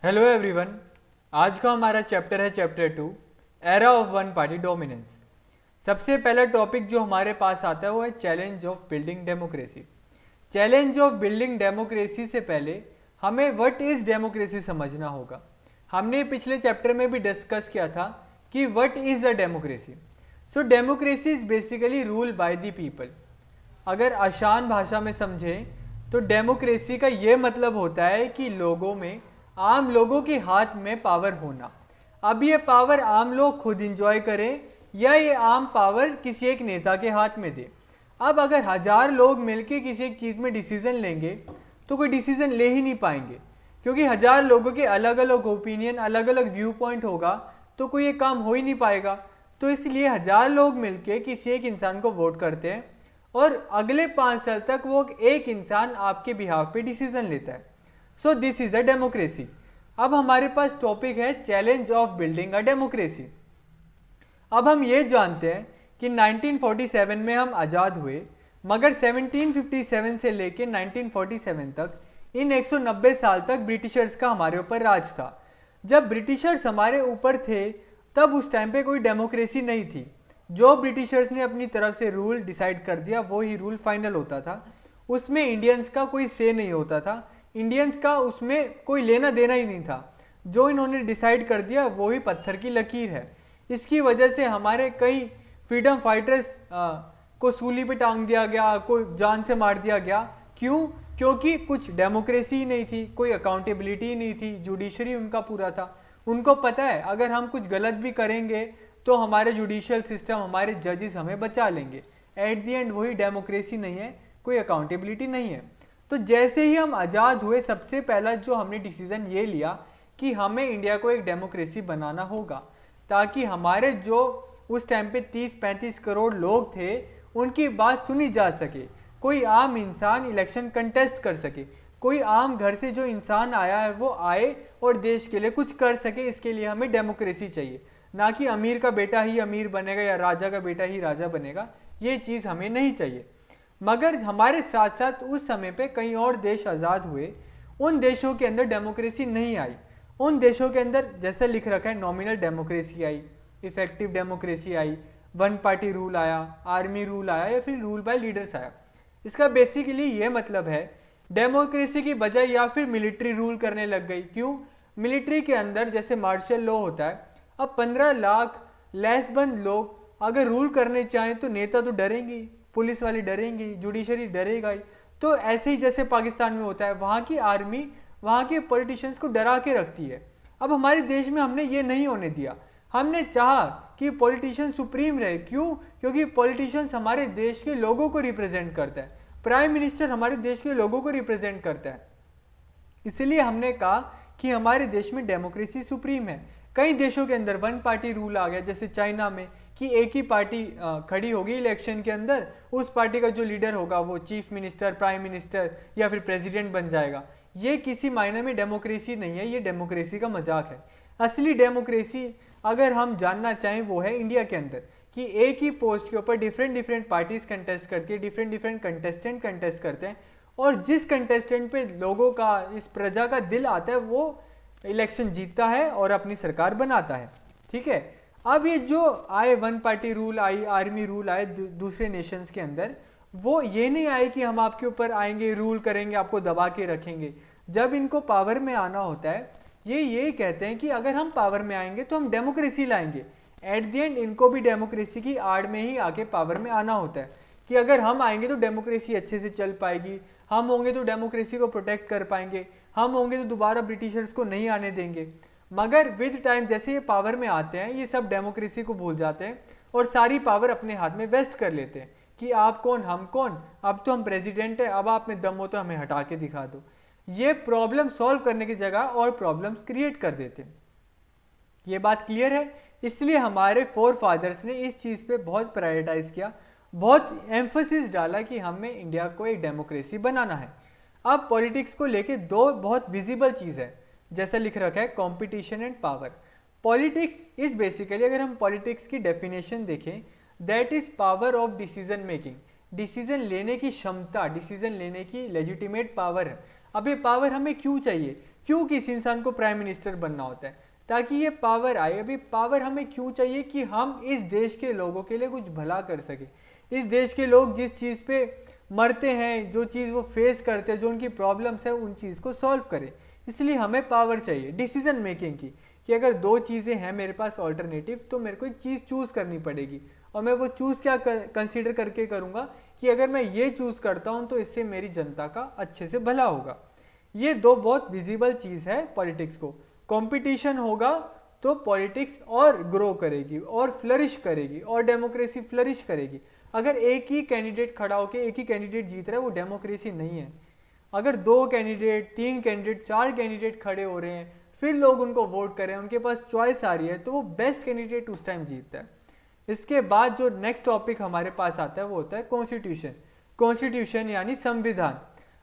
Hello everyone. आज का हमारा चैप्टर है chapter 2, era of one party dominance. सबसे पहला टॉपिक जो हमारे पास आता है वो है challenge of building democracy. Challenge of building democracy से पहले हमें व्हाट इज़ डेमोक्रेसी समझना होगा। हमने पिछले चैप्टर में भी डिस्कस किया था कि what is a democracy. So democracy is basically rule by the people. अगर आसान भाषा में समझें तो डेमोक्रेसी का ये मतलब होता है कि लोगों में, आम लोगों के हाथ में पावर होना। अब ये पावर आम लोग खुद इंजॉय करें या ये आम पावर किसी एक नेता के हाथ में दे। अब अगर 1000 लोग मिलकर किसी एक चीज़ में डिसीजन लेंगे तो कोई डिसीजन ले ही नहीं पाएंगे, क्योंकि 1000 लोगों के अलग अलग ओपिनियन, अलग अलग व्यू पॉइंट होगा तो कोई ये काम हो ही नहीं पाएगा। तो इसलिए 1000 लोग मिलकर किसी एक इंसान को वोट करते हैं और अगले 5 साल तक वो एक इंसान आपके बिहाफ पे डिसीजन लेता है। So this is a democracy. अब हमारे पास टॉपिक है challenge of building a democracy. अब हम ये जानते हैं कि 1947 में हम आज़ाद हुए, मगर 1757 से लेकर 1947 तक इन 190 साल तक ब्रिटिशर्स का हमारे ऊपर राज था। जब ब्रिटिशर्स हमारे ऊपर थे तब उस टाइम पे कोई डेमोक्रेसी नहीं थी। जो ब्रिटिशर्स ने अपनी तरफ से रूल डिसाइड कर दिया वो ही रूल फाइनल होता था। उसमें इंडियंस का कोई से नहीं होता था, इंडियंस का उसमें कोई लेना देना ही नहीं था। जो इन्होंने डिसाइड कर दिया वो ही पत्थर की लकीर है। इसकी वजह से हमारे कई फ्रीडम फाइटर्स को सूली पे टांग दिया गया, कोई जान से मार दिया गया। क्यों? क्योंकि कुछ डेमोक्रेसी ही नहीं थी, कोई अकाउंटेबिलिटी ही नहीं थी, जुडिशरी उनका पूरा था। उनको पता है अगर हम कुछ गलत भी करेंगे तो हमारे जुडिशियल सिस्टम, हमारे जजेस हमें बचा लेंगे। एट दी एंड वही डेमोक्रेसी नहीं है, कोई अकाउंटेबिलिटी नहीं है। तो जैसे ही हम आज़ाद हुए सबसे पहला जो हमने डिसीज़न ये लिया कि हमें इंडिया को एक डेमोक्रेसी बनाना होगा, ताकि हमारे जो उस टाइम पे 30-35 करोड़ लोग थे उनकी बात सुनी जा सके, कोई आम इंसान इलेक्शन कंटेस्ट कर सके, कोई आम घर से जो इंसान आया है वो आए और देश के लिए कुछ कर सके। इसके लिए हमें डेमोक्रेसी चाहिए, ना कि अमीर का बेटा ही अमीर बनेगा या राजा का बेटा ही राजा बनेगा। ये चीज़ हमें नहीं चाहिए। मगर हमारे साथ साथ उस समय पे कई और देश आज़ाद हुए, उन देशों के अंदर डेमोक्रेसी नहीं आई। उन देशों के अंदर जैसे लिख रखा है नॉमिनल डेमोक्रेसी आई, इफेक्टिव डेमोक्रेसी आई, वन पार्टी रूल आया, आर्मी रूल आया या फिर रूल बाय लीडर्स आया। इसका बेसिकली ये मतलब है डेमोक्रेसी की बजाय या फिर मिलिट्री रूल करने लग गई। क्यों? मिलिट्री के अंदर जैसे मार्शल लॉ होता है, अब 15 लाख लैसबंद लोग अगर रूल करने चाहें तो नेता तो डरेंगे, पुलिस वाले डरेंगी, जुडिशरी डरेगा ही। तो ऐसे ही जैसे पाकिस्तान में होता है, वहाँ की आर्मी वहाँ के पॉलिटिशियंस को डरा के रखती है। अब हमारे देश में हमने ये नहीं होने दिया। हमने चाहा कि पॉलिटिशियन सुप्रीम रहे। क्यों? क्योंकि पॉलिटिशियंस हमारे देश के लोगों को रिप्रेजेंट करता है, प्राइम मिनिस्टर हमारे देश के लोगों को रिप्रेजेंट करता है। इसलिए हमने कहा कि हमारे देश में डेमोक्रेसी सुप्रीम है। कई देशों के अंदर वन पार्टी रूल आ गया, जैसे चाइना में कि एक ही पार्टी खड़ी होगी इलेक्शन के अंदर, उस पार्टी का जो लीडर होगा वो चीफ मिनिस्टर, प्राइम मिनिस्टर या फिर प्रेसिडेंट बन जाएगा। ये किसी मायने में डेमोक्रेसी नहीं है, ये डेमोक्रेसी का मजाक है। असली डेमोक्रेसी अगर हम जानना चाहें वो है इंडिया के अंदर, कि एक ही पोस्ट के ऊपर डिफरेंट पार्टीज कंटेस्ट करती है, डिफरेंट कंटेस्टेंट कंटेस्ट करते हैं, और जिस कंटेस्टेंट पे लोगों का, इस प्रजा का दिल आता है वो इलेक्शन जीतता है और अपनी सरकार बनाता है। ठीक है। अब ये जो आए one party rule I, army rule आए दूसरे नेशंस के अंदर, वो ये नहीं आए कि हम आपके ऊपर आएंगे, रूल करेंगे, आपको दबा के रखेंगे। जब इनको पावर में आना होता है ये कहते हैं कि अगर हम पावर में आएंगे तो हम डेमोक्रेसी लाएंगे। एट द एंड इनको भी डेमोक्रेसी की आड़ में ही आके पावर में आना होता है कि अगर हम आएंगे तो डेमोक्रेसी अच्छे से चल पाएगी, हम होंगे तो डेमोक्रेसी को प्रोटेक्ट कर पाएंगे, हम होंगे तो दोबारा ब्रिटिशर्स को नहीं आने देंगे। मगर विद टाइम जैसे ये पावर में आते हैं ये सब डेमोक्रेसी को भूल जाते हैं और सारी पावर अपने हाथ में वेस्ट कर लेते हैं कि आप कौन, हम कौन, अब तो हम प्रेसिडेंट है, अब आप में दम हो तो हमें हटा के दिखा दो। ये प्रॉब्लम सॉल्व करने की जगह और प्रॉब्लम्स क्रिएट कर देते हैं। ये बात क्लियर है? इसलिए हमारे फोर फादर्स ने इस चीज़ पे बहुत प्रायोरिटाइज किया, बहुत एम्फोसिस डाला कि हमें इंडिया को एक डेमोक्रेसी बनाना है। अब पॉलिटिक्स को लेके दो बहुत विजिबल चीज़ है, जैसा लिख रखा है competition and power. Politics is basically, अगर हम पॉलिटिक्स की डेफिनेशन देखें, that is power of decision making, decision लेने की क्षमता, डिसीजन लेने की लेजिटिमेट पावर है। अब ये पावर हमें क्यों चाहिए? क्यों किसी इंसान को प्राइम मिनिस्टर बनना होता है, ताकि ये पावर आए। अभी पावर हमें क्यों चाहिए कि हम इस देश के लोगों के लिए कुछ भला कर सके। इस देश के लोग जिस चीज़ पे मरते हैं, जो चीज़ वो फेस करते हैं, जो उनकी प्रॉब्लम्स है, उन चीज़ को सॉल्व करें। इसलिए हमें पावर चाहिए डिसीजन मेकिंग की, कि अगर दो चीज़ें हैं मेरे पास ऑल्टरनेटिव, तो मेरे को एक चीज़ चूज़ करनी पड़ेगी। और मैं वो चूज़ क्या कंसीडर करके करूँगा कि अगर मैं ये चूज़ करता हूँ तो इससे मेरी जनता का अच्छे से भला होगा। ये दो बहुत विजिबल चीज़ है पॉलिटिक्स को। कंपटीशन होगा तो पॉलिटिक्स और ग्रो करेगी और फ्लरिश करेगी और डेमोक्रेसी फ्लरिश करेगी। अगर एक ही कैंडिडेट खड़ा होकर एक ही कैंडिडेट जीत रहा है, वो डेमोक्रेसी नहीं है। अगर 2 कैंडिडेट, 3 कैंडिडेट, 4 कैंडिडेट खड़े हो रहे हैं, फिर लोग उनको वोट करें, उनके पास चॉइस आ रही है, तो वो बेस्ट कैंडिडेट उस टाइम जीतता है। इसके बाद जो नेक्स्ट टॉपिक हमारे पास आता है वो होता है कॉन्स्टिट्यूशन। कॉन्स्टिट्यूशन यानी संविधान।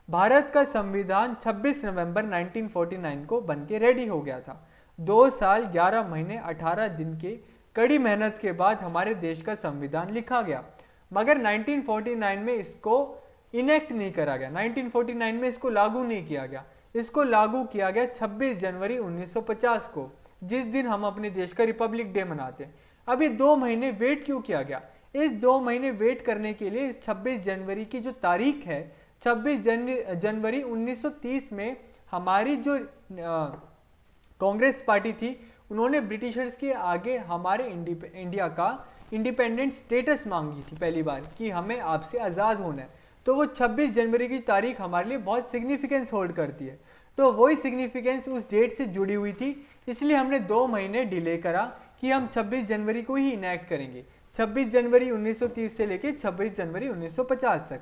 भारत का संविधान 26 नवंबर 1949 को बनके रेडी हो गया था। 2 साल 11 महीने 18 दिन के कड़ी मेहनत के बाद हमारे देश का संविधान लिखा गया, मगर 1949 में इसको इनेक्ट नहीं करा गया। 1949 में इसको लागू नहीं किया गया। इसको लागू किया गया 26 जनवरी 1950 को, जिस दिन हम अपने देश का रिपब्लिक डे मनाते हैं। अभी 2 महीने वेट क्यों किया गया? इस 2 महीने वेट करने के लिए इस 26 जनवरी की जो तारीख है, 26 जनवरी 1930 में हमारी जो कांग्रेस पार्टी थी, उन्होंने ब्रिटिशर्स के आगे हमारे इंडिया का इंडिपेंडेंट स्टेटस मांगी थी पहली बार, कि हमें आपसे आज़ाद होना है। तो वो 26 जनवरी की तारीख हमारे लिए बहुत सिग्निफिकेंस होल्ड करती है। तो वही सिग्निफिकेंस उस डेट से जुड़ी हुई थी, इसलिए हमने 2 महीने डिले करा कि हम 26 जनवरी को ही इनेक्ट करेंगे। 26 जनवरी 1930 से लेकर 26 जनवरी 1950 तक।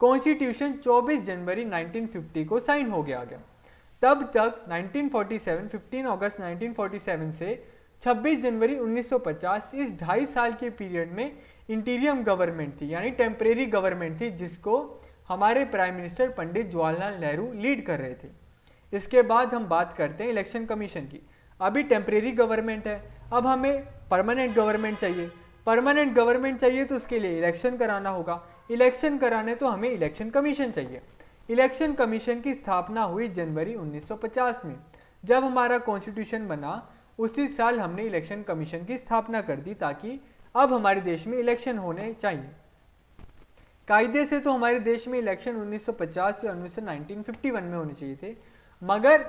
कॉन्स्टिट्यूशन 24 जनवरी 1950 को साइन हो गया। तब तक 1947, 15 अगस्त 1947 से 26 जनवरी 1950, इस 2.5 साल के पीरियड में इंटीरियम गवर्नमेंट थी, यानी टेम्परेरी गवर्नमेंट थी, जिसको हमारे prime minister Pandit Jawaharlal Nehru lead कर रहे थे। इसके बाद हम बात करते हैं इलेक्शन कमीशन की। अभी टेम्परेरी गवर्नमेंट है, अब हमें परमानेंट गवर्नमेंट चाहिए। परमानेंट गवर्नमेंट चाहिए तो उसके लिए इलेक्शन कराना होगा। इलेक्शन कराने तो हमें इलेक्शन कमीशन चाहिए। इलेक्शन कमीशन की स्थापना हुई जनवरी 1950 में। जब हमारा कॉन्स्टिट्यूशन बना, उसी साल हमने इलेक्शन कमीशन की स्थापना कर दी, ताकि अब हमारे देश में इलेक्शन होने चाहिए। कायदे से तो हमारे देश में इलेक्शन 1950 या 1951 में होने चाहिए थे, मगर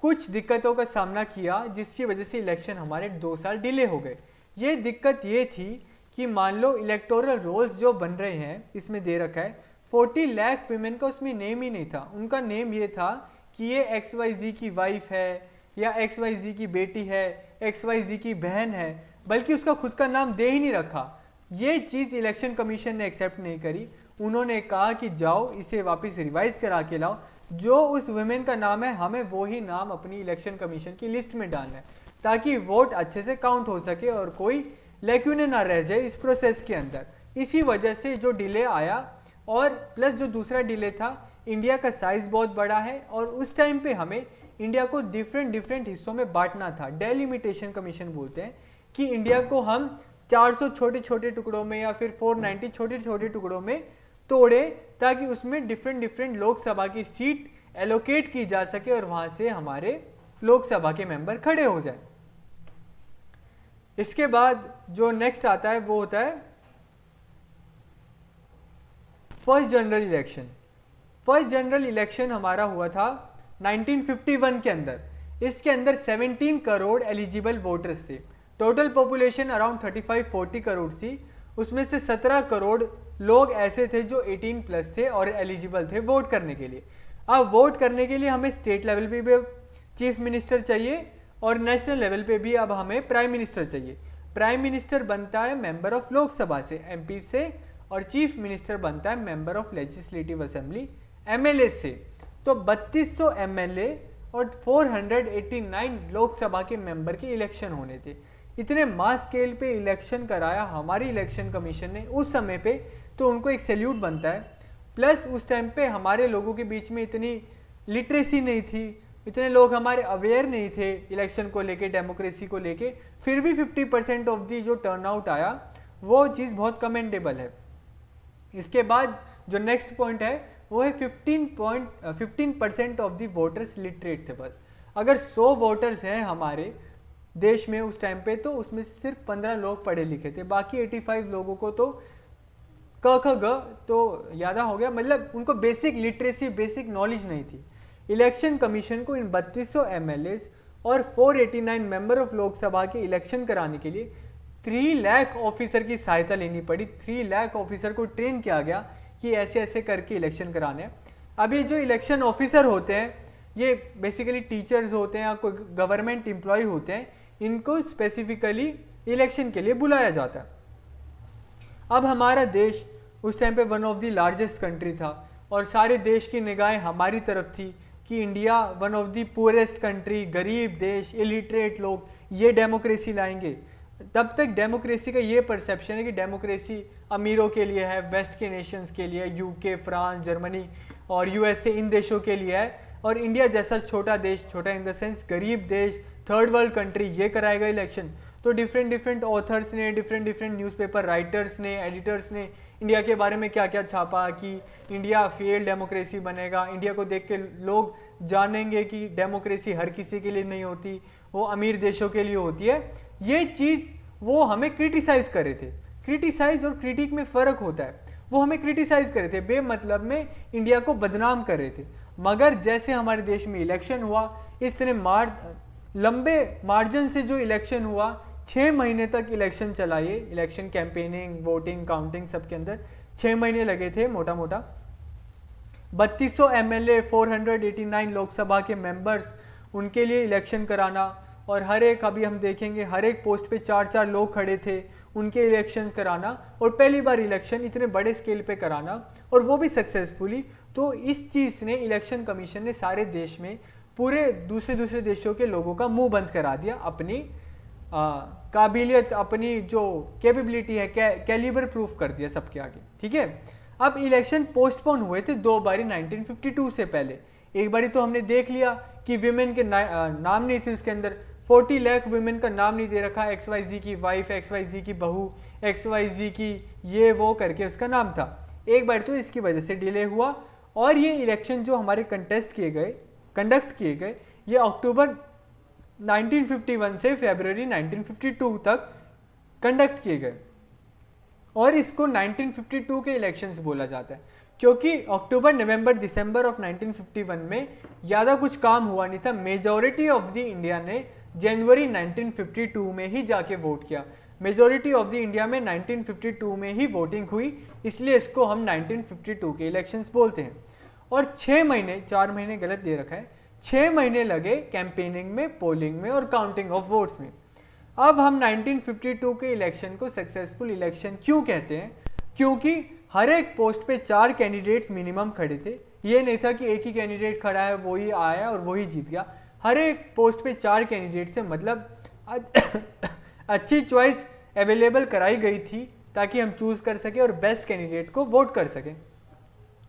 कुछ दिक्कतों का सामना किया, जिसकी वजह से इलेक्शन हमारे 2 साल डिले हो गए। ये दिक्कत ये थी कि मान लो इलेक्टोरल रोल्स जो बन रहे हैं, इसमें दे रखा है 40 लाख वीमेन का, उसमें नेम ही नहीं था। उनका नेम ये था कि ये XYZ की वाइफ है, या XYZ की बेटी है, XYZ की बहन है, बल्कि उसका खुद का नाम दे ही नहीं रखा। ये चीज़ इलेक्शन कमीशन ने एक्सेप्ट नहीं करी। उन्होंने कहा कि जाओ इसे वापस रिवाइज करा के लाओ, जो उस वुमेन का नाम है हमें वो ही नाम अपनी इलेक्शन कमीशन की लिस्ट में डालना है, ताकि वोट अच्छे से काउंट हो सके और कोई लैक्यूने ना रह जाए इस प्रोसेस के अंदर। इसी वजह से जो डिले आया, और प्लस जो दूसरा डिले था, इंडिया का साइज़ बहुत बड़ा है और उस टाइम पे हमें इंडिया को डिफरेंट हिस्सों में बांटना था। डेलिमिटेशन कमीशन बोलते हैं कि इंडिया को हम 400 छोटे छोटे टुकड़ों में या फिर 490 छोटे छोटे टुकड़ों में तोड़े, ताकि उसमें डिफरेंट लोकसभा की सीट एलोकेट की जा सके और वहाँ से हमारे लोकसभा के मेंबर खड़े हो जाए। इसके बाद जो नेक्स्ट आता है वो होता है first general election. First general election हमारा हुआ था 1951 के अंदर। इसके अंदर 17 करोड़ एलिजिबल वोटर्स थे। टोटल पॉपुलेशन अराउंड 35-40 करोड़ थी। उसमें से 17 करोड़ लोग ऐसे थे जो 18 प्लस थे और एलिजिबल थे वोट करने के लिए। अब वोट करने के लिए हमें स्टेट लेवल पे भी चीफ मिनिस्टर चाहिए और नेशनल लेवल पे भी अब हमें प्राइम मिनिस्टर चाहिए। प्राइम मिनिस्टर बनता है मेंबर ऑफ लोकसभा से, MP से, और चीफ मिनिस्टर बनता है member of legislative assembly, MLA से। तो 3200 MLA और 489 लोकसभा के मेंबर के इलेक्शन होने थे। इतने मास स्केल पे इलेक्शन कराया हमारी इलेक्शन कमीशन ने उस समय पे, तो उनको एक सैल्यूट बनता है। प्लस उस टाइम पे हमारे लोगों के बीच में इतनी लिटरेसी नहीं थी, इतने लोग हमारे अवेयर नहीं थे इलेक्शन को लेके, डेमोक्रेसी को लेके, फिर भी 50% ऑफ दी जो टर्नआउट आया वो चीज़ बहुत कमेंडेबल है। इसके बाद जो नेक्स्ट पॉइंट है वो है 15% ऑफ द वोटर्स लिटरेट थे बस। अगर 100 वोटर्स हैं हमारे देश में उस टाइम पे, तो उसमें से सिर्फ 15 लोग पढ़े लिखे थे, बाकी 85 लोगों को तो क ख ग तो याद हो गया, मतलब उनको बेसिक लिटरेसी, बेसिक नॉलेज नहीं थी। इलेक्शन कमीशन को इन 3200 MLAs और 489 मेंबर ऑफ लोकसभा के इलेक्शन कराने के लिए 3 लाख ऑफिसर की सहायता लेनी पड़ी। 3 लाख ऑफिसर को ट्रेन किया गया कि ऐसे ऐसे करके इलेक्शन कराने हैं। अब ये जो इलेक्शन ऑफिसर होते हैं ये बेसिकली टीचर्स होते हैं या कोई गवर्नमेंट एम्प्लॉय होते हैं, इनको स्पेसिफिकली इलेक्शन के लिए बुलाया जाता है। अब हमारा देश उस टाइम पे one of the largest country था और सारे देश की निगाहें हमारी तरफ थी कि India one of the poorest country, गरीब देश, इलिटरेट लोग, ये डेमोक्रेसी लाएंगे। तब तक डेमोक्रेसी का ये परसेप्शन है कि डेमोक्रेसी अमीरों के लिए है, वेस्ट के नेशंस के लिए, यूके, फ्रांस, जर्मनी और यूएसए, इन देशों के लिए है, और इंडिया जैसा छोटा देश, छोटा इन द सेंस गरीब देश, थर्ड वर्ल्ड कंट्री, ये कराएगा इलेक्शन। तो डिफरेंट ऑथर्स ने, डिफरेंट न्यूज़पेपर राइटर्स ने, एडिटर्स ने इंडिया के बारे में क्या क्या छापा कि इंडिया फेल डेमोक्रेसी बनेगा, इंडिया को देख के लोग जानेंगे कि डेमोक्रेसी हर किसी के लिए नहीं होती, वो अमीर देशों के लिए होती है। ये चीज़ वो हमें क्रिटिसाइज़ कर रहे थे। क्रिटिसाइज और क्रिटिक में फ़र्क होता है। वो हमें क्रिटिसाइज़ कर रहे थे, बेमतलब में इंडिया को बदनाम कर रहे थे। मगर जैसे हमारे देश में इलेक्शन हुआ, इस तरह लंबे मार्जिन से जो इलेक्शन हुआ, 6 महीने तक इलेक्शन चला, ये इलेक्शन कैंपेनिंग, वोटिंग, काउंटिंग सब के अंदर 6 महीने लगे थे मोटा मोटा। 3200 MLA, 489 लोकसभा के मेंबर्स, उनके लिए इलेक्शन कराना, और हर एक, अभी हम देखेंगे, हर एक पोस्ट पे 4-4 लोग खड़े थे, उनके इलेक्शन कराना, और पहली बार इलेक्शन इतने बड़े स्केल पे कराना, और वो भी सक्सेसफुली। तो इस चीज़ ने, इलेक्शन कमीशन ने सारे देश में पूरे दूसरे देशों के लोगों का मुंह बंद करा दिया, अपनी काबिलियत, अपनी जो कैपेबिलिटी है, कैलिबर प्रूफ कर दिया सबके आगे। ठीक है, अब इलेक्शन पोस्टपोन हुए थे 2 बारी 1952 से पहले। एक बारी तो हमने देख लिया कि विमेन के नाम नहीं थे उसके अंदर, 40 लाख विमेन का नाम नहीं दे रखा, XYZ की वाइफ, XYZ की बहू, XYZ की ये वो करके उसका नाम था। एक बार तो इसकी वजह से डिले हुआ, और ये इलेक्शन जो हमारे कंडक्ट किए गए, ये अक्टूबर 1951 से फरवरी 1952 तक कंडक्ट किए गए, और इसको 1952 के इलेक्शंस बोला जाता है, क्योंकि अक्टूबर, नवंबर, दिसंबर ऑफ 1951 में ज़्यादा कुछ काम हुआ नहीं था। मेजॉरिटी ऑफ द इंडिया ने जनवरी 1952 में ही जाके वोट किया। मेजॉरिटी ऑफ द इंडिया में 1952 में ही वोटिंग हुई, इसलिए इसको हम 1952 के इलेक्शंस बोलते हैं। और 6 महीने, 4 महीने गलत दे रखा है, 6 महीने लगे कैंपेनिंग में, पोलिंग में और काउंटिंग ऑफ वोट्स में। अब हम 1952 के इलेक्शन को सक्सेसफुल इलेक्शन क्यों कहते हैं? क्योंकि हर एक पोस्ट पे 4 कैंडिडेट्स मिनिमम खड़े थे। ये नहीं था कि एक ही कैंडिडेट खड़ा है, वही आया और वही जीत गया। हर एक पोस्ट पे 4 कैंडिडेट से, मतलब अच्छी चॉइस अवेलेबल कराई गई थी ताकि हम चूज़ कर सकें और बेस्ट कैंडिडेट को वोट कर सकें।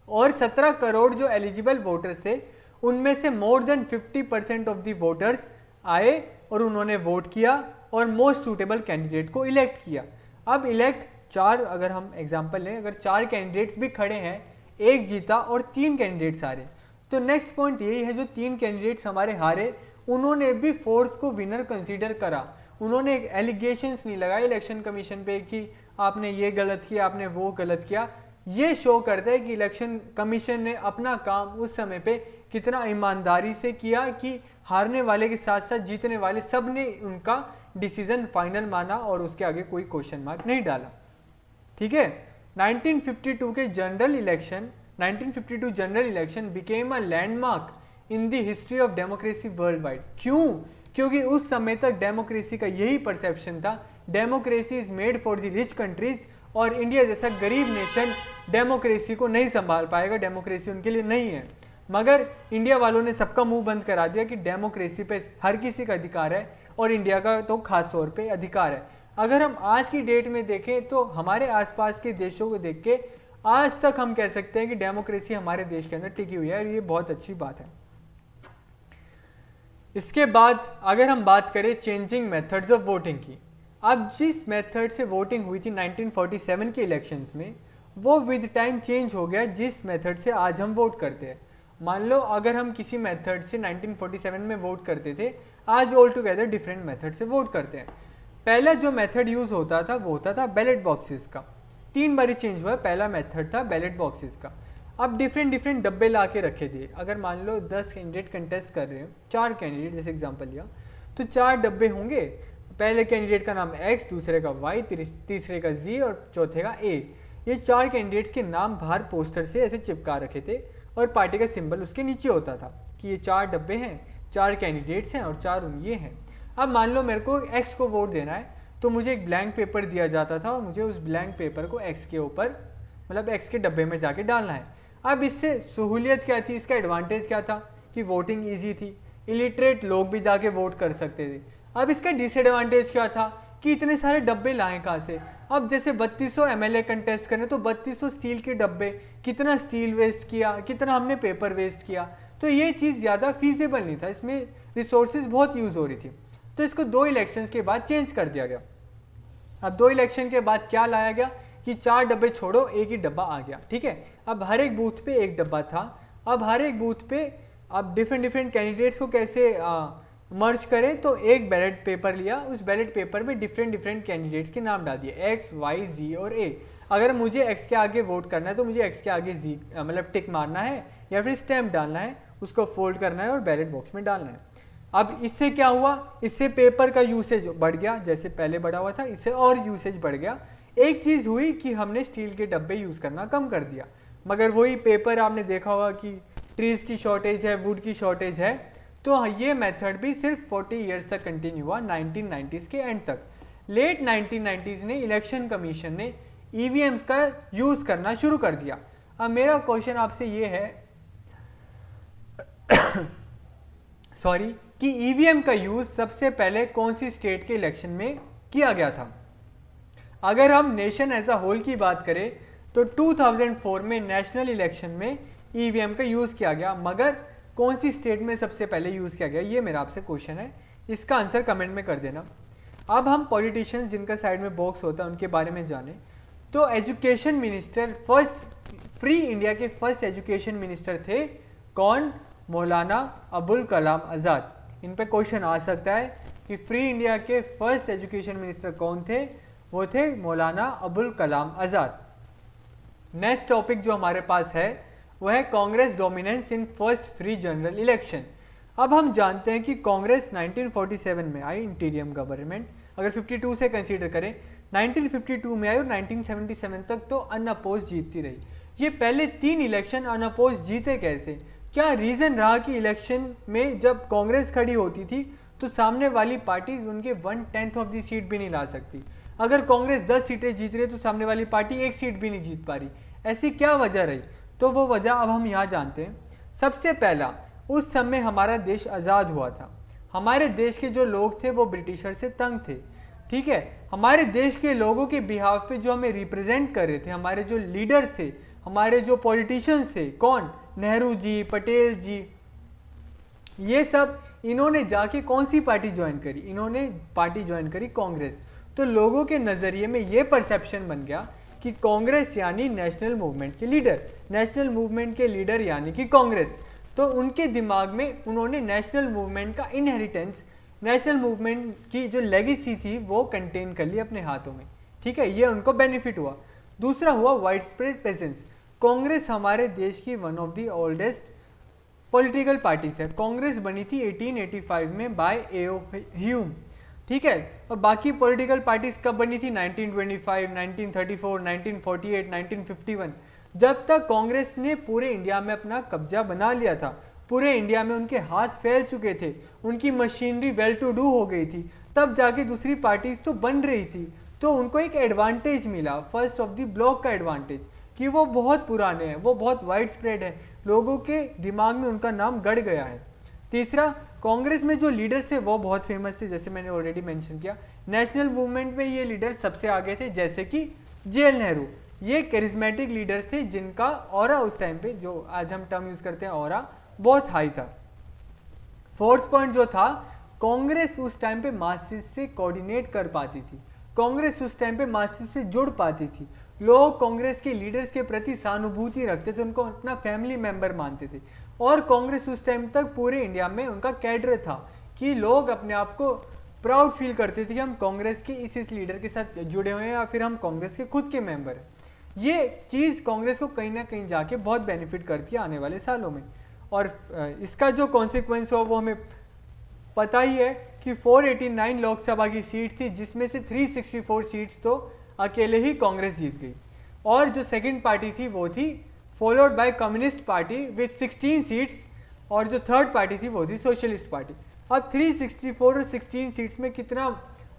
और 17 करोड़ जो एलिजिबल वोटर्स थे, उनमें से more than 50% of the voters आए और उन्होंने वोट किया और मोस्ट सूटेबल कैंडिडेट को इलेक्ट किया। अब इलेक्ट 4, अगर हम एग्जांपल लें, अगर 4 कैंडिडेट्स भी खड़े हैं, एक जीता और 3 कैंडिडेट्स हारे, तो नेक्स्ट पॉइंट यही है, जो 3 कैंडिडेट्स हमारे हारे, उन्होंने भी फोर्स को विनर कंसीडर करा। उन्होंने एलिगेशंस नहीं लगाए इलेक्शन कमीशन पे कि आपने ये गलत किया, आपने वो गलत किया। ये शो करता है कि इलेक्शन कमीशन ने अपना काम उस समय पे कितना ईमानदारी से किया, कि हारने वाले के साथ साथ जीतने वाले सब ने उनका डिसीजन फाइनल माना और उसके आगे कोई क्वेश्चन मार्क नहीं डाला। ठीक है, 1952 के general election, 1952 general election became a landmark in the history of democracy world wide. क्यों? क्योंकि उस समय तक डेमोक्रेसी का यही परसेप्शन था, democracy is made for the rich countries, और इंडिया जैसा गरीब नेशन डेमोक्रेसी को नहीं संभाल पाएगा, डेमोक्रेसी उनके लिए नहीं है। मगर इंडिया वालों ने सबका मुंह बंद करा दिया कि डेमोक्रेसी पे हर किसी का अधिकार है, और इंडिया का तो खास तौर पे अधिकार है। अगर हम आज की डेट में देखें तो हमारे आसपास के देशों को देख के आज तक हम कह सकते हैं कि डेमोक्रेसी हमारे देश के अंदर टिकी हुई है, और ये बहुत अच्छी बात है। इसके बाद अगर हम बात करें चेंजिंग मेथड्स ऑफ वोटिंग की, अब जिस मेथड से वोटिंग हुई थी 1947 के इलेक्शंस में, वो विद टाइम चेंज हो गया जिस मेथड से आज हम वोट करते हैं। मान लो अगर हम किसी मेथड से 1947 में वोट करते थे, आज ऑल टुगेदर डिफरेंट मेथड से वोट करते हैं। पहला जो मेथड यूज़ होता था वो होता था बैलेट बॉक्सेस का। 3 बारी चेंज हुआ। पहला मेथड था बैलेट बॉक्सेस का। अब डिफरेंट डब्बे ला के रखे थे। अगर मान लो 10 कैंडिडेट कंटेस्ट कर रहे हैं, 4 कैंडिडेट जैसे एग्जांपल लिया, तो 4 डब्बे होंगे। पहले कैंडिडेट का नाम X, दूसरे का Y, तीसरे का Z और चौथे का A। ये 4 कैंडिडेट्स के नाम बाहर पोस्टर से ऐसे चिपका रखे थे और पार्टी का सिंबल उसके नीचे होता था कि ये 4 डब्बे हैं, 4 कैंडिडेट्स हैं और 4 ये हैं। अब मान लो मेरे को X को वोट देना है, तो मुझे एक ब्लैंक पेपर दिया जाता था और मुझे उस ब्लैंक पेपर को X के ऊपर, मतलब X के डब्बे में जाके डालना है। अब इससे सहूलियत क्या थी, इसका एडवांटेज क्या था कि वोटिंग ईजी थी, इलिटरेट लोग भी जाके वोट कर सकते थे। अब इसका डिसएडवांटेज क्या था कि इतने सारे डब्बे लाएं कहाँ से। अब जैसे 3200 MLA कंटेस्ट करें तो 3200 स्टील के डब्बे, कितना स्टील वेस्ट किया, कितना हमने पेपर वेस्ट किया। तो ये चीज़ ज़्यादा फीजिबल नहीं था, इसमें रिसोर्सेज बहुत यूज़ हो रही थी। तो इसको 2 इलेक्शंस के बाद चेंज कर दिया गया। अब 2 इलेक्शन के बाद क्या लाया गया कि 4 डब्बे छोड़ो, एक ही डब्बा आ गया। ठीक है, अब हर एक बूथ पे एक डब्बा था। अब हर एक बूथ पे अब डिफरेंट कैंडिडेट्स को कैसे मर्ज करें, तो एक बैलेट पेपर लिया, उस बैलेट पेपर में डिफरेंट कैंडिडेट्स के नाम डाल दिए, X, Y, Z और A। अगर मुझे X के आगे वोट करना है तो मुझे X के आगे Z मतलब टिक मारना है या फिर स्टैम्प डालना है, उसको फोल्ड करना है और बैलेट बॉक्स में डालना है। अब इससे क्या हुआ, इससे पेपर का यूसेज बढ़ गया, जैसे पहले बढ़ा हुआ था इससे और यूसेज बढ़ गया। एक चीज़ हुई कि हमने स्टील के डब्बे यूज़ करना कम कर दिया, मगर वही पेपर आपने देखा होगा कि ट्रीज़ की शॉर्टेज है, वुड की शॉर्टेज है। तो ये मेथड भी सिर्फ 40 ईयर्स तक कंटिन्यू हुआ, 1990s के एंड तक। लेट 1990s ने इलेक्शन कमीशन ने EVMs का यूज़ करना शुरू कर दिया। अब मेरा क्वेश्चन आपसे ये है सॉरी कि EVM का यूज़ सबसे पहले कौन सी स्टेट के इलेक्शन में किया गया था। अगर हम नेशन एज अ होल की बात करें तो 2004 में नेशनल इलेक्शन में EVM का यूज़ किया गया, मगर कौन सी स्टेट में सबसे पहले यूज़ किया गया, ये मेरा आपसे क्वेश्चन है। इसका आंसर कमेंट में कर देना। अब हम पॉलिटिशियंस जिनका साइड में बॉक्स होता है उनके बारे में जाने। तो education minister, first free India के फर्स्ट एजुकेशन मिनिस्टर थे कौन, मौलाना अबुल कलाम आज़ाद। इन पे क्वेश्चन आ सकता है कि फ्री इंडिया के फर्स्ट एजुकेशन मिनिस्टर कौन थे, वो थे मौलाना अबुल कलाम आज़ाद। नेक्स्ट टॉपिक जो हमारे पास है वो है Congress dominance in first 3 general election. अब हम जानते हैं कि कांग्रेस 1947 में आई, इंटीरियम गवर्नमेंट अगर 52 से कंसीडर करें, 1952 में आई और 1977 तक तो अनअपोज जीतती रही। ये पहले 3 इलेक्शन अनअपोज जीते कैसे, क्या रीज़न रहा कि इलेक्शन में जब कांग्रेस खड़ी होती थी तो सामने वाली पार्टी उनके 1/10 ऑफ दी सीट भी नहीं ला सकती। अगर कांग्रेस 10 सीटें जीत रही है तो सामने वाली पार्टी 1 सीट भी नहीं जीत पा रही। ऐसी क्या वजह रही, तो वो वजह अब हम यहाँ जानते हैं। सबसे पहला, उस समय हमारा देश आज़ाद हुआ था। हमारे देश के जो लोग थे वो ब्रिटिशर से तंग थे। ठीक है, हमारे देश के लोगों के बिहाफ पे जो हमें रिप्रेजेंट कर रहे थे, हमारे जो लीडर्स थे, हमारे जो पॉलिटिशियंस थे, कौन, नेहरू जी, पटेल जी, ये सब, इन्होंने जाके कौन सी पार्टी ज्वाइन करी, इन्होंने पार्टी ज्वाइन करी कांग्रेस। तो लोगों के नज़रिए में ये परसेप्शन बन गया कि कांग्रेस यानी नेशनल मूवमेंट के लीडर, नेशनल मूवमेंट के लीडर यानी कि कांग्रेस। तो उनके दिमाग में उन्होंने नेशनल मूवमेंट का इनहेरिटेंस, नेशनल मूवमेंट की जो लेगेसी थी वो कंटेन कर ली अपने हाथों में। ठीक है, ये उनको बेनिफिट हुआ। दूसरा हुआ वाइड स्प्रेड प्रेजेंस। कांग्रेस हमारे देश की one of the oldest political parties है। कांग्रेस बनी थी 1885 में बाय A.O. ह्यूम। ठीक है, और बाकी पॉलिटिकल पार्टीज कब बनी थी, 1925, 1934, 1948, 1951। जब तक कांग्रेस ने पूरे इंडिया में अपना कब्जा बना लिया था, पूरे इंडिया में उनके हाथ फैल चुके थे, उनकी मशीनरी वेल टू डू हो गई थी, तब जाके दूसरी पार्टीज तो बन रही थी। तो उनको एक एडवांटेज मिला, फर्स्ट ऑफ द ब्लॉक का एडवांटेज, कि वो बहुत पुराने हैं, वो बहुत वाइड स्प्रेड है, लोगों के दिमाग में उनका नाम गड़ गया है। तीसरा, कांग्रेस में जो लीडर्स थे वो बहुत फेमस थे, जैसे मैंने ऑलरेडी मेंशन किया। नेशनल मूवमेंट में ये लीडर्स सबसे आगे थे, जैसे कि JL नेहरू। ये करिज्मेटिक लीडर्स थे जिनका ऑरा उस टाइम पे, जो आज हम टर्म यूज़ करते हैं ऑरा, बहुत हाई था। फोर्थ पॉइंट जो था, कांग्रेस उस टाइम पे मासेस से कोऑर्डिनेट कर पाती थी, कांग्रेस उस टाइम पे मासेस से जुड़ पाती थी। लोग कांग्रेस के लीडर्स के प्रति सहानुभूति रखते थे, उनको अपना फैमिली मेंबर मानते थे। और कांग्रेस उस टाइम तक पूरे इंडिया में उनका कैडर था कि लोग अपने आप को प्राउड फील करते थे कि हम कांग्रेस के इस लीडर के साथ जुड़े हुए हैं या फिर हम कांग्रेस के खुद के मेंबर हैं। ये चीज़ कांग्रेस को कहीं ना कहीं जाके बहुत बेनिफिट करती है आने वाले सालों में। और इसका जो कॉन्सिक्वेंस हो वो हमें पता ही है कि 489 लोकसभा की सीट थी, जिसमें से 364 सीट्स तो अकेले ही कांग्रेस जीत गई। और जो सेकंड पार्टी थी वो थी followed by communist party with 16 seats, और जो थर्ड पार्टी थी वो थी सोशलिस्ट पार्टी। अब 364 और 16 सीट्स में कितना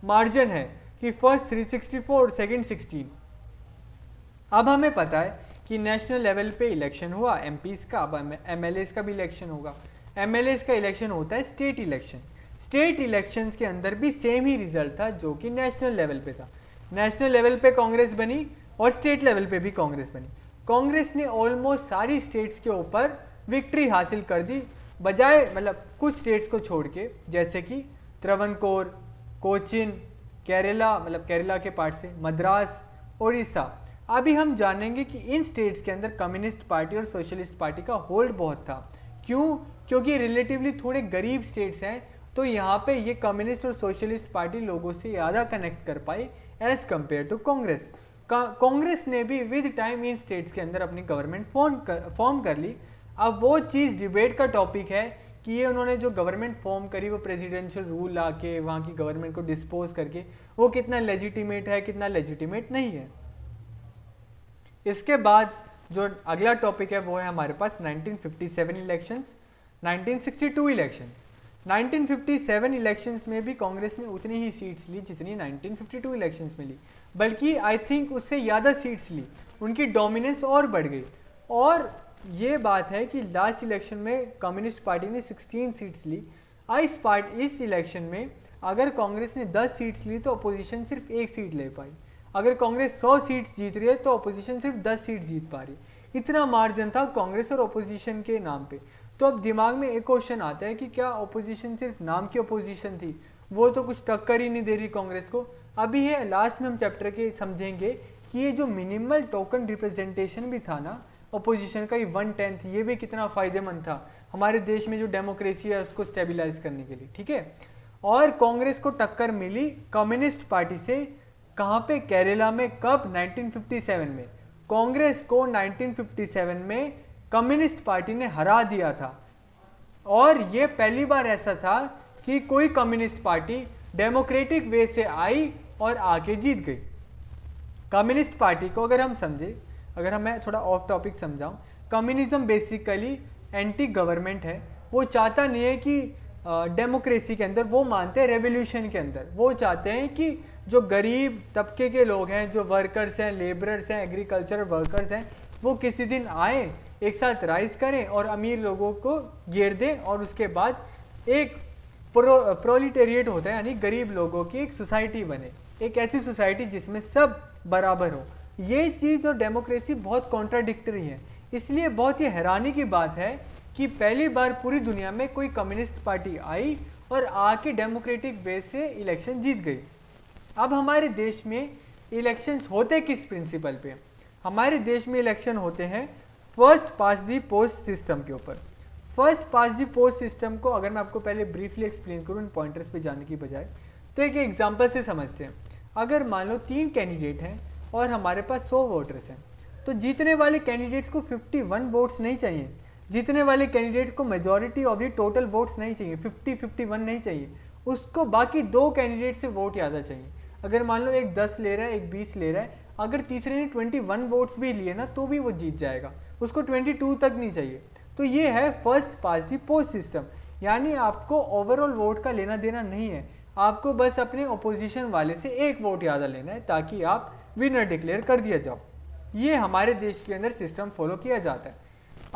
मार्जिन है कि फर्स्ट 364 और सेकंड 16। अब हमें पता है कि नेशनल लेवल पे इलेक्शन हुआ एमपीज़ का, अब एमएलएज़ का भी इलेक्शन होगा। एमएलएज़ का इलेक्शन होता है स्टेट इलेक्शन। स्टेट इलेक्शंस के अंदर भी सेम ही रिजल्ट था जो कि नेशनल लेवल पे था। नेशनल लेवल पे कांग्रेस बनी और स्टेट लेवल पे भी कांग्रेस बनी। कांग्रेस ने ऑलमोस्ट सारी स्टेट्स के ऊपर विक्ट्री हासिल कर दी, बजाय मतलब कुछ स्टेट्स को छोड़ के, जैसे कि त्रवणकोर, कोचिन, केरला, मतलब केरला के पार्ट से, मद्रास, उड़ीसा। अभी हम जानेंगे कि इन स्टेट्स के अंदर कम्युनिस्ट पार्टी और सोशलिस्ट पार्टी का होल्ड बहुत था। क्यों? क्योंकि रिलेटिवली थोड़े गरीब स्टेट्स हैं, तो यहाँ पे ये कम्युनिस्ट और सोशलिस्ट पार्टी लोगों से ज़्यादा कनेक्ट कर पाई as compared to Congress. Congress ने भी विद टाइम इन स्टेट्स के अंदर अपनी गवर्नमेंट फॉर्म कर ली। अब वो चीज़ डिबेट का टॉपिक है कि ये उन्होंने जो गवर्नमेंट फॉर्म करी वो प्रेसिडेंशियल रूल ला के वहाँ की गवर्नमेंट को डिस्पोज करके, वो कितना लेजिटिमेट है कितना लेजिटिमेट नहीं है। इसके बाद जो अगला टॉपिक है वो है हमारे पास 1957 इलेक्शंस, 1962 इलेक्शंस। 1957 इलेक्शंस में भी कांग्रेस ने उतनी ही सीट्स ली जितनी 1952 इलेक्शंस में ली, बल्कि आई थिंक उससे ज़्यादा सीट्स ली, उनकी डोमिनेंस और बढ़ गई। और ये बात है कि लास्ट इलेक्शन में कम्युनिस्ट पार्टी ने 16 सीट्स ली। इस इलेक्शन में अगर कांग्रेस ने 10 सीट्स ली तो अपोजिशन सिर्फ 1 सीट ले पाई। अगर कांग्रेस 100 सीट्स जीत रही है तो अपोजिशन सिर्फ 10 सीट जीत पा रही। इतना मार्जिन था कांग्रेस और अपोजिशन के नाम पे। तो अब दिमाग में एक क्वेश्चन आता है कि क्या अपोजिशन सिर्फ नाम की अपोजिशन थी, वो तो कुछ टक्कर ही नहीं दे रही कांग्रेस को। अभी है लास्ट में हम चैप्टर के समझेंगे कि ये जो मिनिमल टोकन रिप्रेजेंटेशन भी था ना अपोजिशन का, ये 1/10, ये भी कितना फ़ायदेमंद था हमारे देश में जो डेमोक्रेसी है उसको स्टेबलाइज करने के लिए, ठीक है। और कांग्रेस को टक्कर मिली कम्युनिस्ट पार्टी से, कहाँ पे? केरला में। कब? 1957 में। कांग्रेस को 1957 में कम्युनिस्ट पार्टी ने हरा दिया था। और ये पहली बार ऐसा था कि कोई कम्युनिस्ट पार्टी डेमोक्रेटिक वे से आई और आके जीत गई। कम्युनिस्ट पार्टी को अगर हम समझे, अगर मैं थोड़ा ऑफ टॉपिक समझाऊं, कम्युनिज्म बेसिकली एंटी गवर्नमेंट है। वो चाहता नहीं है कि डेमोक्रेसी के अंदर, वो मानते हैं रेवोल्यूशन के अंदर। वो चाहते हैं कि जो गरीब तबके के लोग हैं, जो वर्कर्स हैं, लेबरर्स हैं, एग्रीकल्चर वर्कर्स हैं, वो किसी दिन आए, एक साथ राइज करें और अमीर लोगों को घेर दें, और उसके बाद एक प्रोलिटेरिएट होता है यानी गरीब लोगों की एक सोसाइटी बने, एक ऐसी सोसाइटी जिसमें सब बराबर हो। ये चीज़ और डेमोक्रेसी बहुत कॉन्ट्राडिक्टरी है। इसलिए बहुत ही हैरानी की बात है कि पहली बार पूरी दुनिया में कोई कम्युनिस्ट पार्टी आई और आके डेमोक्रेटिक वे से इलेक्शन जीत गई। अब हमारे देश में इलेक्शंस होते किस प्रिंसिपल पे? हमारे देश में इलेक्शन होते हैं फर्स्ट पास दी पोस्ट सिस्टम के ऊपर। फर्स्ट पास दी पोस्ट सिस्टम को अगर मैं आपको पहले ब्रीफली एक्सप्लेन करूँ इन पॉइंटर्स पे जाने की बजाय, तो एक एग्जांपल से समझते हैं। अगर मान लो 3 कैंडिडेट हैं और हमारे पास 100 वोटर्स हैं, तो जीतने वाले कैंडिडेट्स को 51 वोट्स नहीं चाहिए। जीतने वाले कैंडिडेट को majority of the total votes नहीं चाहिए, 50-51 नहीं चाहिए, उसको बाकी 2 कैंडिडेट से वोट ज़्यादा चाहिए। अगर मान लो एक 10 ले रहा है, एक 20 ले रहा है, अगर तीसरे ने 21 वोट्स भी लिए ना तो भी वो जीत जाएगा, उसको 22 तक नहीं चाहिए। तो ये है फर्स्ट पास दी पोस्ट सिस्टम, यानी आपको ओवरऑल वोट का लेना देना नहीं है, आपको बस अपने अपोजिशन वाले से 1 वोट ज़्यादा लेना है ताकि आप विनर डिक्लेयर कर दिया जाओ। ये हमारे देश के अंदर सिस्टम फॉलो किया जाता है।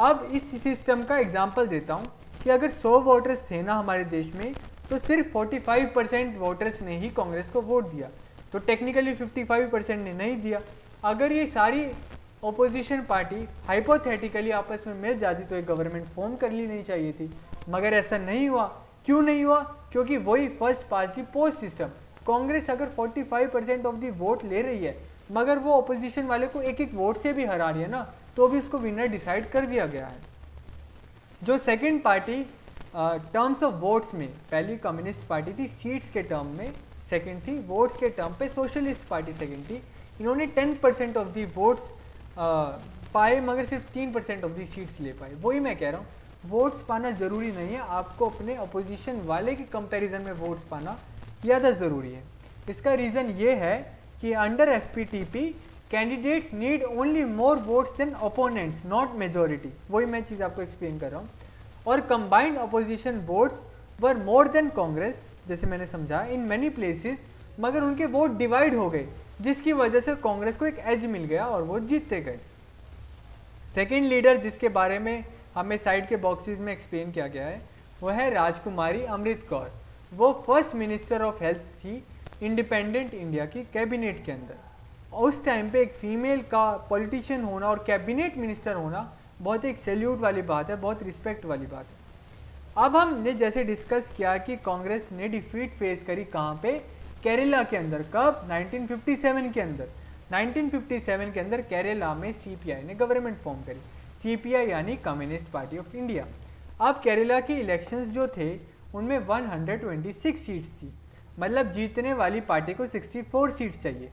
अब इस सिस्टम का एग्जाम्पल देता हूँ कि अगर 100 वोटर्स थे ना हमारे देश में, तो सिर्फ 45% वोटर्स ने ही कांग्रेस को वोट दिया, तो टेक्निकली 55% ने नहीं दिया। अगर ये सारी ओपोजिशन पार्टी हाइपोथेटिकली आपस में मिल जाती तो एक गवर्नमेंट फॉर्म कर ली नहीं चाहिए थी, मगर ऐसा नहीं हुआ। क्यों नहीं हुआ? क्योंकि वही फर्स्ट पास दी पोस्ट सिस्टम। कांग्रेस अगर 45% ऑफ दी वोट ले रही है मगर वो अपोजिशन वाले को एक एक वोट से भी हरा रही है ना, तो भी उसको विनर डिसाइड कर दिया गया है। जो second party terms of votes में, पहली कम्युनिस्ट पार्टी थी सीट्स के टर्म में, सेकंड थी वोट्स के टर्म पे सोशलिस्ट पार्टी सेकंड थी। इन्होंने 10% ऑफ दी वोट्स पाए, मगर सिर्फ 3% ऑफ दी सीट्स ले पाए। वही मैं कह रहा हूँ, वोट्स पाना ज़रूरी नहीं है, आपको अपने अपोजिशन वाले के कंपैरिजन में वोट्स पाना ज़्यादा ज़रूरी है। इसका रीज़न ये है कि under FPTP candidates need only more votes than opponents, not majority. वही मैं चीज़ आपको एक्सप्लेन कर रहा हूँ। और combined opposition votes were more than Congress, जैसे मैंने समझा इन मैनी प्लेसेस, मगर उनके वोट डिवाइड हो गए, जिसकी वजह से कांग्रेस को एक एज मिल गया और वो जीतते गए। सेकेंड लीडर जिसके बारे में हमें साइड के बॉक्सेस में एक्सप्लेन किया गया है वो है राजकुमारी अमृत कौर। वो फर्स्ट मिनिस्टर ऑफ हेल्थ थी इंडिपेंडेंट इंडिया की कैबिनेट के अंदर। उस टाइम पे एक फीमेल का पॉलिटिशियन होना और कैबिनेट मिनिस्टर होना बहुत एक सैल्यूट वाली बात है, बहुत रिस्पेक्ट वाली बात है। अब हमने जैसे डिस्कस किया कि कांग्रेस ने डिफीट फेस करी कहाँ पे, केरला के अंदर। कब? 1957 के अंदर। 1957 के अंदर केरला में CPI ने गवर्नमेंट फॉर्म करी। CPI यानी कम्युनिस्ट पार्टी ऑफ इंडिया। अब केरला के इलेक्शंस जो थे उनमें 126 सीट्स थी, मतलब जीतने वाली पार्टी को 64 सीट चाहिए।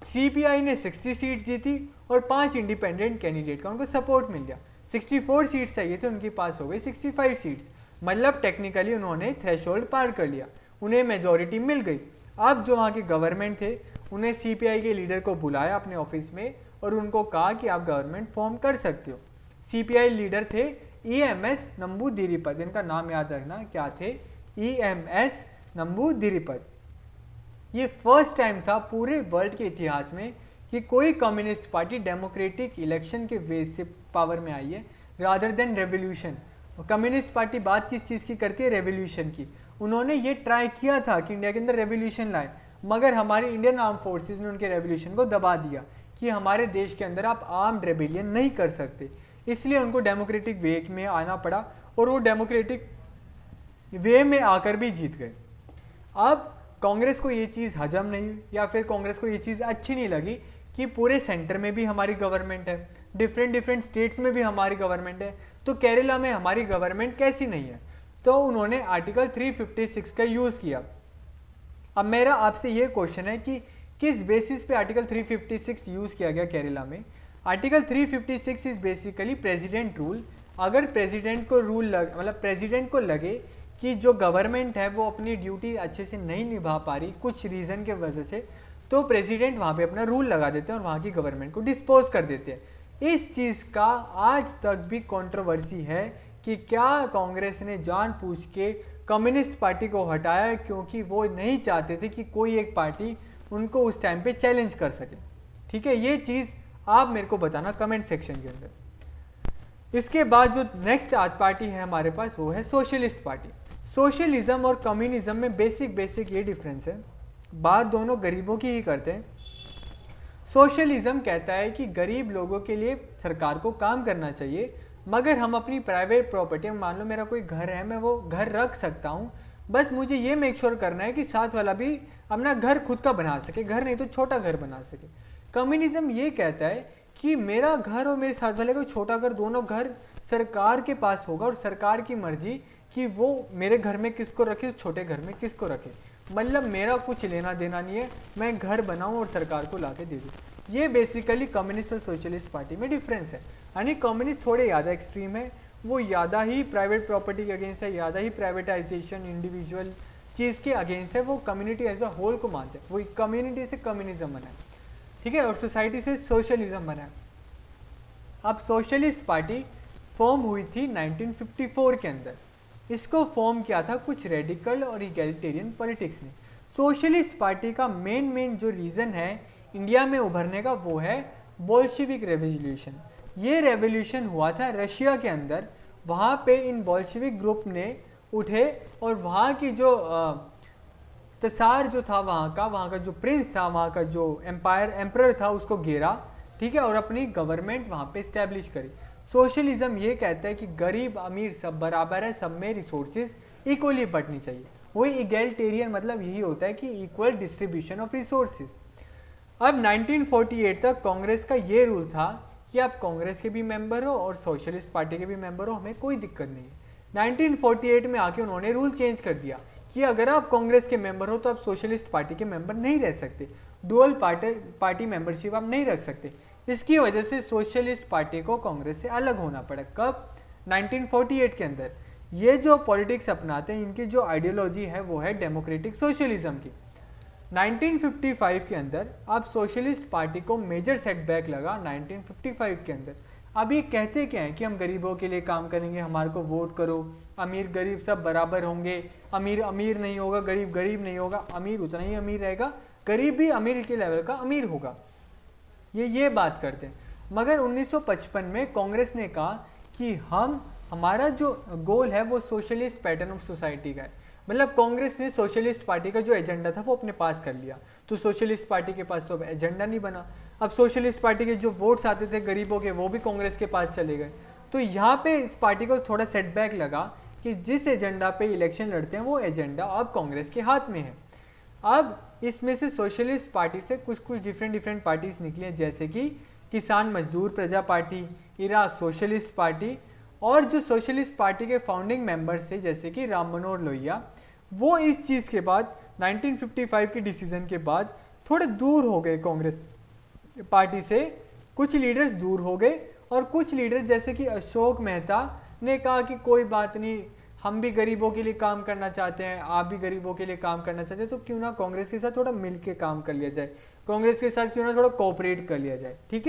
CPI ने 60 सीट जीती और 5 इंडिपेंडेंट कैंडिडेट का उनको सपोर्ट मिल गया। 64 सीट्स चाहिए थे, उनके पास हो गई 65 सीट्स, मतलब टेक्निकली उन्होंने थ्रेशोल्ड पार कर लिया, उन्हें मेजॉरिटी मिल गई। अब जो वहाँ के गवर्नमेंट थे उन्हें CPI के लीडर को बुलाया अपने ऑफिस में और उनको कहा कि आप गवर्नमेंट फॉर्म कर सकते हो। CPI लीडर थे EMS नंबूदिरिपद, इनका नाम याद रखना क्या थे, EMS नंबूदिरिपद। ये फर्स्ट टाइम था पूरे वर्ल्ड के इतिहास में कि कोई कम्युनिस्ट पार्टी डेमोक्रेटिक इलेक्शन के बेस से पावर में आई है rather than revolution. Communist party बात किस चीज़ की करती है? रेवोल्यूशन की। उन्होंने ये ट्राई किया था कि इंडिया के अंदर रेवोल्यूशन लाए, मगर हमारे इंडियन आर्म फोर्सेस ने उनके रेवोल्यूशन को दबा दिया कि हमारे देश के अंदर आप आर्म्ड रेबेलियन नहीं कर सकते, इसलिए उनको डेमोक्रेटिक वे में आना पड़ा और वो डेमोक्रेटिक वे में आकर भी जीत गए। अब कांग्रेस को ये चीज़ हजम नहीं हुई या फिर कांग्रेस को ये चीज़ अच्छी नहीं लगी कि पूरे सेंटर में भी हमारी गवर्नमेंट है, डिफरेंट स्टेट्स में भी हमारी गवर्नमेंट है, तो केरला में हमारी गवर्नमेंट कैसी नहीं है। तो उन्होंने आर्टिकल 356 का यूज़ किया। अब मेरा आपसे ये क्वेश्चन है कि किस बेसिस पे आर्टिकल 356 यूज़ किया गया केरला में। Article 356 is basically president rule. अगर प्रेसिडेंट को मतलब प्रेसिडेंट को लगे कि जो गवर्नमेंट है वो अपनी ड्यूटी अच्छे से नहीं निभा पा रही कुछ रीज़न के वजह से, तो प्रेसिडेंट वहाँ पे अपना रूल लगा देते हैं और वहाँ की गवर्नमेंट को डिस्पोज कर देते हैं। इस चीज़ का आज तक भी कंट्रोवर्सी है कि क्या कांग्रेस ने जानबूझ के कम्युनिस्ट पार्टी को हटाया क्योंकि वो नहीं चाहते थे कि कोई एक पार्टी उनको उस टाइम पे चैलेंज कर सके। ठीक है, ये चीज़ आप मेरे को बताना कमेंट सेक्शन के अंदर। इसके बाद जो नेक्स्ट आज पार्टी है हमारे पास वो है सोशलिस्ट पार्टी। सोशलिज्म और कम्युनिज्म में बेसिक ये डिफरेंस है, बात दोनों गरीबों की ही करते हैं। सोशलिज्म कहता है कि गरीब लोगों के लिए सरकार को काम करना चाहिए, मगर हम अपनी प्राइवेट प्रॉपर्टी, मान लो मेरा कोई घर है, मैं वो घर रख सकता हूँ, बस मुझे ये मेक श्योर करना है कि साथ वाला भी अपना घर खुद का बना सके, घर नहीं तो छोटा घर बना सके। कम्युनिज्म ये कहता है कि मेरा घर और मेरे साथ वाले का छोटा घर, दोनों घर सरकार के पास होगा और सरकार की मर्जी कि वो मेरे घर में किसको रखे, छोटे घर में किसको रखे, मतलब मेरा कुछ लेना देना नहीं है, मैं घर बनाऊं और सरकार को लाके दे दूं। ये बेसिकली कम्युनिस्ट और सोशलिस्ट पार्टी में डिफरेंस है। यानी कम्युनिस्ट थोड़े ज़्यादा एक्सट्रीम है, वो ज़्यादा ही प्राइवेट प्रॉपर्टी के अगेंस्ट है, ज़्यादा ही प्राइवेटाइजेशन इंडिविजुअल चीज़ के अगेंस्ट है, वो कम्युनिटी एज अ होल को मानते हैं। वो कम्युनिटी से कम्युनिज्म बना है, ठीक है, और सोसाइटी से सोशलिज्म बना है। अब सोशलिस्ट पार्टी फॉर्म हुई थी 1954 के अंदर। इसको फॉर्म किया था कुछ रेडिकल और इगैलिटेरियन पॉलिटिक्स ने। सोशलिस्ट पार्टी का मेन जो रीज़न है इंडिया में उभरने का वो है बोल्शेविक रेवोल्यूशन। ये रेवोल्यूशन हुआ था रशिया के अंदर। वहाँ पे इन बोल्शेविक ग्रुप ने उठे और वहाँ की जो तसार जो था वहाँ का जो प्रिंस था, वहाँ का जो एम्परर था, उसको घेरा, ठीक है, और अपनी गवर्नमेंट वहाँ पे इस्टेब्लिश करी। सोशलिज्म ये कहता है कि गरीब अमीर सब बराबर है, सब में रिसोर्सेज इक्वली बंटनी चाहिए। वही इगैलिटेरियन मतलब यही होता है कि इक्वल डिस्ट्रीब्यूशन ऑफ रिसोर्सेज। अब 1948 तक कांग्रेस का ये रूल था कि आप कांग्रेस के भी मेंबर हो और सोशलिस्ट पार्टी के भी मेंबर हो, हमें कोई दिक्कत नहीं है। 1948 में आके उन्होंने रूल चेंज कर दिया कि अगर आप कांग्रेस के मेंबर हो तो आप सोशलिस्ट पार्टी के मेंबर नहीं रह सकते, डुअल पार्टी मेंबरशिप आप नहीं रख सकते। इसकी वजह से सोशलिस्ट पार्टी को कांग्रेस से अलग होना पड़ा। कब? 1948 के अंदर। ये जो पॉलिटिक्स अपनाते हैं, इनकी जो आइडियोलॉजी है वो है डेमोक्रेटिक सोशलिज्म की। 1955 के अंदर अब सोशलिस्ट पार्टी को मेजर सेटबैक लगा 1955 के अंदर। अब ये कहते क्या हैं कि हम गरीबों के लिए काम करेंगे, हमारे को वोट करो, अमीर गरीब सब बराबर होंगे, अमीर अमीर नहीं होगा, गरीब गरीब नहीं होगा, अमीर उतना ही अमीर रहेगा, गरीब भी अमीर के लेवल का अमीर होगा। ये बात करते हैं। मगर 1955 में कांग्रेस ने कहा कि हमारा जो गोल है वो सोशलिस्ट पैटर्न ऑफ सोसाइटी का है। मतलब कांग्रेस ने सोशलिस्ट पार्टी का जो एजेंडा था वो अपने पास कर लिया। तो सोशलिस्ट पार्टी के पास तो अब एजेंडा नहीं बना। अब सोशलिस्ट पार्टी के जो वोट्स आते थे गरीबों के, वो भी कांग्रेस के पास चले गए। तो यहाँ पे इस पार्टी को थोड़ा सेटबैक लगा कि जिस एजेंडा पे इलेक्शन लड़ते हैं वो एजेंडा अब कांग्रेस के हाथ में है। अब इसमें से सोशलिस्ट पार्टी से कुछ डिफरेंट पार्टीज निकली हैं, जैसे कि किसान मजदूर प्रजा पार्टी, इराक सोशलिस्ट पार्टी, और जो सोशलिस्ट पार्टी के फाउंडिंग मेंबर्स थे जैसे कि राम मनोहर लोहिया, वो इस चीज़ के बाद 1955 के डिसीजन के बाद थोड़े दूर हो गए कांग्रेस पार्टी से। कुछ लीडर्स दूर हो गए और कुछ लीडर्स जैसे कि अशोक मेहता ने कहा कि कोई बात नहीं, हम भी गरीबों के लिए काम करना चाहते हैं, आप भी गरीबों के लिए काम करना चाहते हैं, तो क्यों ना कांग्रेस के साथ थोड़ा मिल के काम कर लिया जाए, कांग्रेस के साथ क्यों ना थोड़ा कोऑपरेट कर लिया जाए। ठीक है।